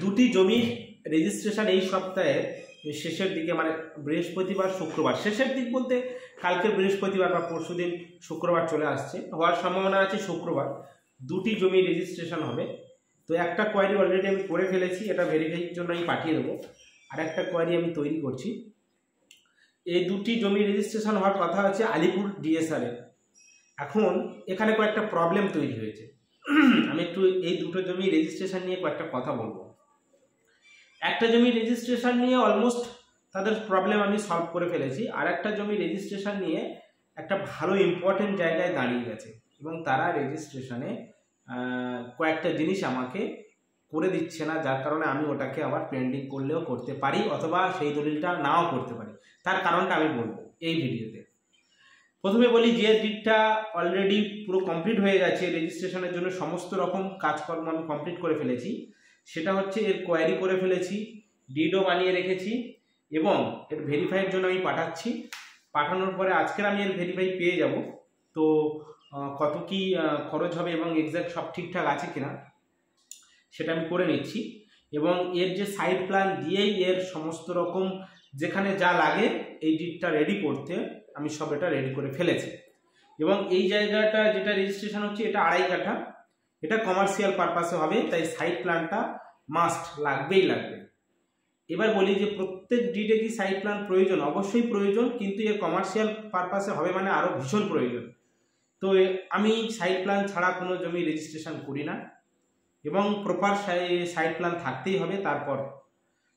দুটি জমির রেজিস্ট্রেশন এই সপ্তাহে শেষের দিকে, মানে বৃহস্পতিবার শুক্রবার, শেষের দিক বলতে কালকে বৃহস্পতিবার বা পরশুদিন শুক্রবার চলে আসছে, হওয়ার সম্ভাবনা আছে শুক্রবার দুটি জমি রেজিস্ট্রেশন হবে। তো একটা কোয়ারি অলরেডি আমি করে ফেলেছি, এটা ভেরিফাইয়ের জন্য আমি পাঠিয়ে দেবো। আর একটা কোয়ারি আমি তৈরি করছি। এই দুটি জমি রেজিস্ট্রেশন হওয়ার কথা আছে আলিপুর ডিএসআরে। এখন এখানে কয়েকটা প্রবলেম তৈরি হয়েছে। আমি একটু এই দুটো জমি রেজিস্ট্রেশন নিয়ে কয়েকটা কথা বলবো। একটা জমি রেজিস্ট্রেশন নিয়ে অলমোস্ট তাদের প্রবলেম আমি সলভ করে ফেলেছি, আর একটা জমি রেজিস্ট্রেশন নিয়ে একটা ভালো ইম্পর্টেন্ট জায়গায় দাঁড়িয়ে গেছে এবং তারা রেজিস্ট্রেশনে কয়েকটা জিনিস আমাকে করে দিচ্ছে না, যার কারণে আমি ওটাকে আবার পেন্ডিং করলেও করতে পারি অথবা সেই দলিলটা নাও করতে পারি। তার কারণটা আমি বলবো এই ভিডিওতে। প্রথমে বলি, যে ডিডটা অলরেডি পুরো কমপ্লিট হয়ে গেছে, রেজিস্ট্রেশনের জন্য সমস্ত রকম কাজকর্ম আমি কমপ্লিট করে ফেলেছি, সেটা হচ্ছে এর কোয়ারি করে ফেলেছি, ডিডও বানিয়ে রেখেছি এবং এর ভেরিফাইয়ের জন্য আমি পাঠাচ্ছি। পাঠানোর পরে আজকের আমি এর ভেরিফাই পেয়ে যাব। তো কত কি খরচ হবে এবং এক্স্যাক্ট সব ঠিকঠাক আছে কিনা সেটা আমি করে নিচ্ছি। এবং এর যে সাইড প্ল্যান দিয়েই এর সমস্ত রকম যেখানে যা লাগে এই ডিডটা রেডি করতে আমি সব এটা রেডি করে ফেলেছি। এবং এই জায়গাটা যেটা রেজিস্ট্রেশন হচ্ছে এটা 2.5 কাঠা, এটা কমার্শিয়াল পারপাসে হবে, তাই সাইড প্ল্যানটা মাস্ট লাগবেই লাগবে। এবার বলি যে প্রত্যেক ডিডে কি সাইড প্ল্যান প্রয়োজন? অবশ্যই প্রয়োজন, কিন্তু এর কমার্শিয়াল পারপাসে হবে মানে আরও ভীষণ প্রয়োজন। তো আমি সাইড প্ল্যান ছাড়া কোনো জমি রেজিস্ট্রেশন করি না এবং প্রপার সাইড প্ল্যান থাকতেই হবে তারপর।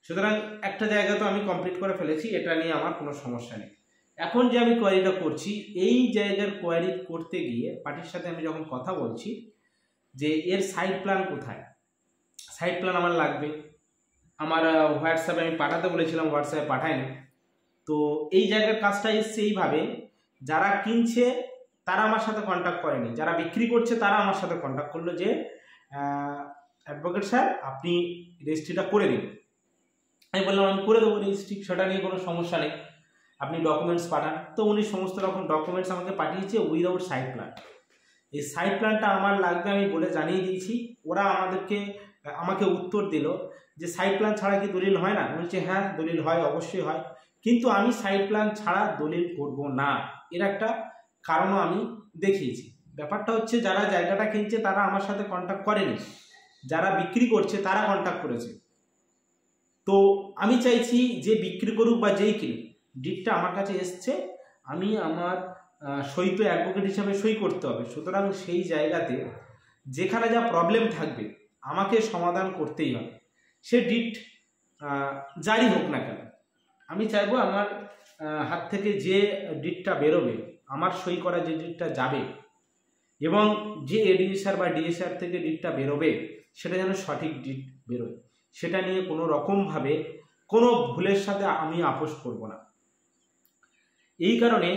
সুতরাং একটা জায়গা তো আমি কমপ্লিট করে ফেলেছি, এটা নিয়ে আমার কোনো সমস্যা নেই। এখন যে আমি কোয়ারিটা করছি, এই জায়গার কোয়ারি করতে গিয়ে পার্টির সাথে আমি যখন কথা বলছি যে এর সাইড প্ল্যান কোথায়, সাইড প্ল্যান আমার লাগবে। আমার হোয়াটসঅ্যাপে আমি পাঠাতে বলেছিলাম, হোয়াটসঅ্যাপে পাঠাইনি। তো এই জায়গার কাজটা এসছে এইভাবে, যারা কিনছে তারা আমার সাথে কন্ট্যাক্ট করেনি, যারা বিক্রি করছে তারা আমার সাথে কন্ট্যাক্ট করলো যে অ্যাডভোকেট স্যার আপনি রেজিস্ট্রিটা করে দিন। আমি বললাম আমি করে দেবো রেজিস্ট্রি, সেটা নিয়ে কোনো সমস্যা নেই, আপনি ডকুমেন্টস পাঠান। তো উনি সমস্ত রকম ডকুমেন্টস আমাকে পাঠিয়েছে উইদাউট সাইড প্ল্যান। এই সাইড প্ল্যানটা আমার লাগবে আমি বলে জানিয়ে দিয়েছি। ওরা আমাকে উত্তর দিল যে সাইড প্ল্যান ছাড়া কি দলিল হয় না? বলছে হ্যাঁ দলিল হয়, অবশ্যই হয়, কিন্তু আমি সাইড প্ল্যান ছাড়া দলিল করব না। এর একটা কারণও আমি দেখিয়েছি। ব্যাপারটা হচ্ছে যারা জায়গাটা কিনছে তারা আমার সাথে কন্ট্যাক্ট করেনি, যারা বিক্রি করছে তারা কন্ট্যাক্ট করেছে। তো আমি চাইছি যে বিক্রি করুক বা যেই কিনুক, ডিডটা আমার কাছে এসছে, আমি আমার সই তো অ্যাডভোকেট হিসাবে সই করতে হবে। সুতরাং সেই জায়গাতে যেখানে যা প্রবলেম থাকবে আমাকে সমাধান করতেই হবে, সে ডিড জারি হোক না কেন। আমি চাইবো আমার হাত থেকে যে ডিডটা বেরোবে, আমার সই করা যে ডিডটা যাবে এবং যে এডিএসআর বা ডিএসআর থেকে ডিডটা বেরোবে সেটা যেন সঠিক ডিড বেরোয়, সেটা নিয়ে কোনো রকমভাবে কোনো ভুলের সাথে আমি আপোষ করব না। এই কারণে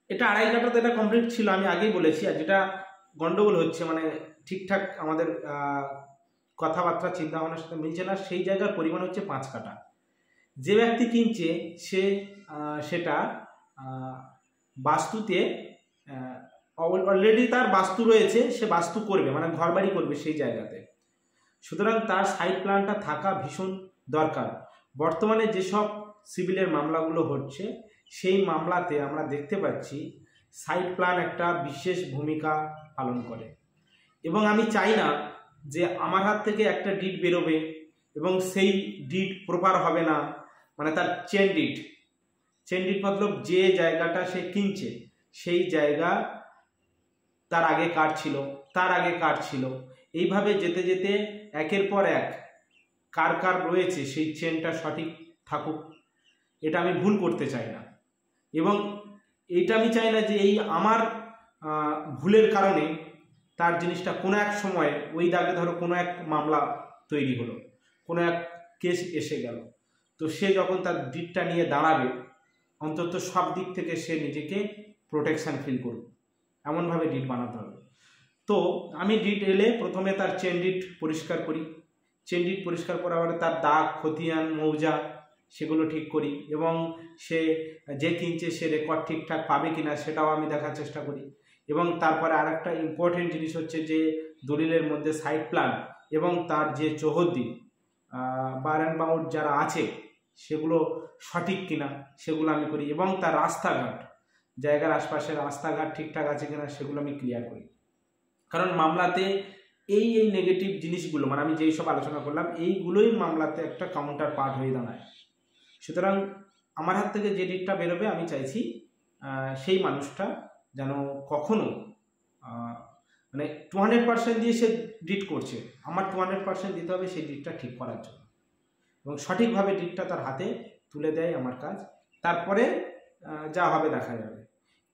এটা 2.5 কাঠাতে এটা কমপ্লিট ছিল, আমি আগেই বলেছি। আর যেটা গন্ডগোল হচ্ছে, মানে ঠিকঠাক আমাদের কথাবার্তা চিন্তাভাবনার সাথে মিলছে না, সেই জায়গার পরিমাণ হচ্ছে 5 কাঠা। যে ব্যক্তি কিনছে সে সেটা বাস্তুতে অলরেডি তার বাস্তু রয়েছে, সে বাস্তু করবে মানে ঘর বাড়ি করবে সেই জায়গাতে। সুতরাং তার সাইড প্ল্যানটা থাকা ভীষণ দরকার। বর্তমানে যেসব সিভিলের মামলাগুলো হচ্ছে সেই মামলাতে আমরা দেখতে পাচ্ছি সাইড প্ল্যান একটা বিশেষ ভূমিকা পালন করে। এবং আমি চাই না যে আমার হাত থেকে একটা ডিড বেরোবে এবং সেই ডিড প্রপার হবে না, মানে তার চেন ডিড মতলব যে জায়গাটা সে কিনছে সেই জায়গা তার আগে কার ছিল, তার আগে কার ছিল, এইভাবে যেতে যেতে একের পর এক কার কার রয়েছে সেই চেনটা সঠিক থাকুক। এটা আমি ভুল করতে চাই না এবং এইটা আমি চাই না যে এই আমার ভুলের কারণে তার জিনিসটা কোনো এক সময় ওই দাগে ধরো কোনো এক মামলা তৈরি হলো, কোনো এক কেস এসে গেল, তো সে যখন তার ডিডটা নিয়ে দাঁড়াবে অন্তত সব দিক থেকে সে নিজেকে প্রোটেকশন ফিল করবে, এমনভাবে ডিড বানাতে হবে। তো আমি ডিড এলে প্রথমে তার চেন ডিড পরিষ্কার করি, চেন ডিড পরিষ্কার করার পরে তার দাগ খতিয়ান মৌজা সেগুলো ঠিক করি এবং সে যে কিনছে সে রেকর্ড ঠিকঠাক পাবে কিনা সেটাও আমি দেখার চেষ্টা করি। এবং তারপরে আর একটা ইম্পর্টেন্ট জিনিস হচ্ছে যে দলিলের মধ্যে সাইড প্ল্যান এবং তার যে চৌহদ্দি বার অ্যান্ড বাউন্ড যারা আছে সেগুলো সঠিক কিনা সেগুলো আমি করি, এবং তার রাস্তাঘাট, জায়গার আশপাশের রাস্তাঘাট ঠিকঠাক আছে কিনা সেগুলো আমি ক্লিয়ার করি। কারণ মামলাতে এই নেগেটিভ জিনিসগুলো, মানে আমি যেই সব আলোচনা করলাম, এইগুলোই মামলাতে একটা কাউন্টার পার্ট হয়ে দাঁড়ায়। সুতরাং আমার হাত থেকে যে ডিটটা বেরোবে, আমি চাইছি সেই মানুষটা যেন কখনো মানে 200% দিয়ে সে ডিট করছে, আমার 200% দিতে হবে সেই ডিটটা ঠিক করার জন্য, এবং সঠিকভাবে ডিটটা তার হাতে তুলে দেয় আমার কাজ। তারপরে যা হবে দেখা যাবে।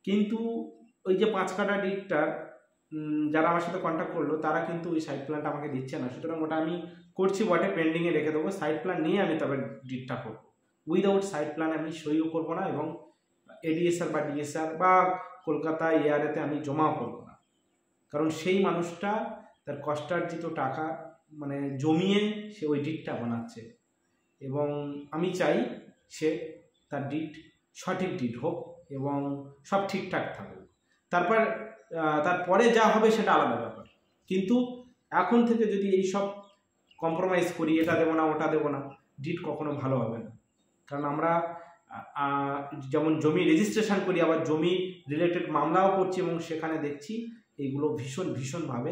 কিন্তু ওই যে 5 কাঠা ডিটটার যারা আমার সাথে কন্ট্যাক্ট করলো তারা কিন্তু ওই সাইড প্ল্যানটা আমাকে দিচ্ছে না। সুতরাং ওটা আমি করছি বটে, পেন্ডিংয়ে রেখে দেবো। সাইড প্ল্যান নিয়ে আমি তবে ডিটটা করবো। উইদাউট সাইড প্ল্যান আমি সইও করবো না, এবং এডিএসআর বা ডিএসআর বা কলকাতা এআরএতে আমি জমাও করবো না। কারণ সেই মানুষটা তার কষ্টার্জিত টাকা মানে জমিয়ে সে ওই ডিটটা বানাচ্ছে, এবং আমি চাই সে তার ডিট সঠিক ডিট হোক এবং সব ঠিকঠাক থাকুক। তারপরে যা হবে সেটা আলাদা ব্যাপার। কিন্তু এখন থেকে যদি এই সব কম্প্রোমাইজ করি, এটা দেবো না ওটা দেবো না, ডিট কখনো ভালো হবে না। কারণ আমরা যেমন জমি রেজিস্ট্রেশন করি, আবার জমি রিলেটেড মামলাও করছি, এবং সেখানে দেখছি এইগুলো ভীষণভাবে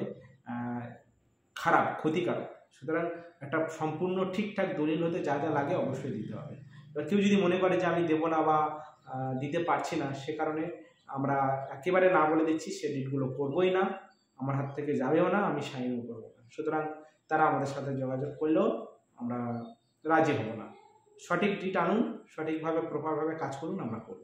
খারাপ, ক্ষতিকারক। সুতরাং একটা সম্পূর্ণ ঠিকঠাক দলিল হতে যা যা লাগে অবশ্যই দিতে হবে। এবার কেউ যদি মনে করে যে আমি দেবো না বা দিতে পারছি না, সে কারণে আমরা একেবারে না বলে দিচ্ছি, সে ডিটগুলো করবোই না, আমার হাত থেকে যাবেও না, আমি সাইনও করবো না। সুতরাং তারা আমাদের সাথে যোগাযোগ করলেও আমরা রাজি হব না। সঠিক ডিট আনুন, সঠিকভাবে প্রপারভাবে কাজ করুন, আমরা করব।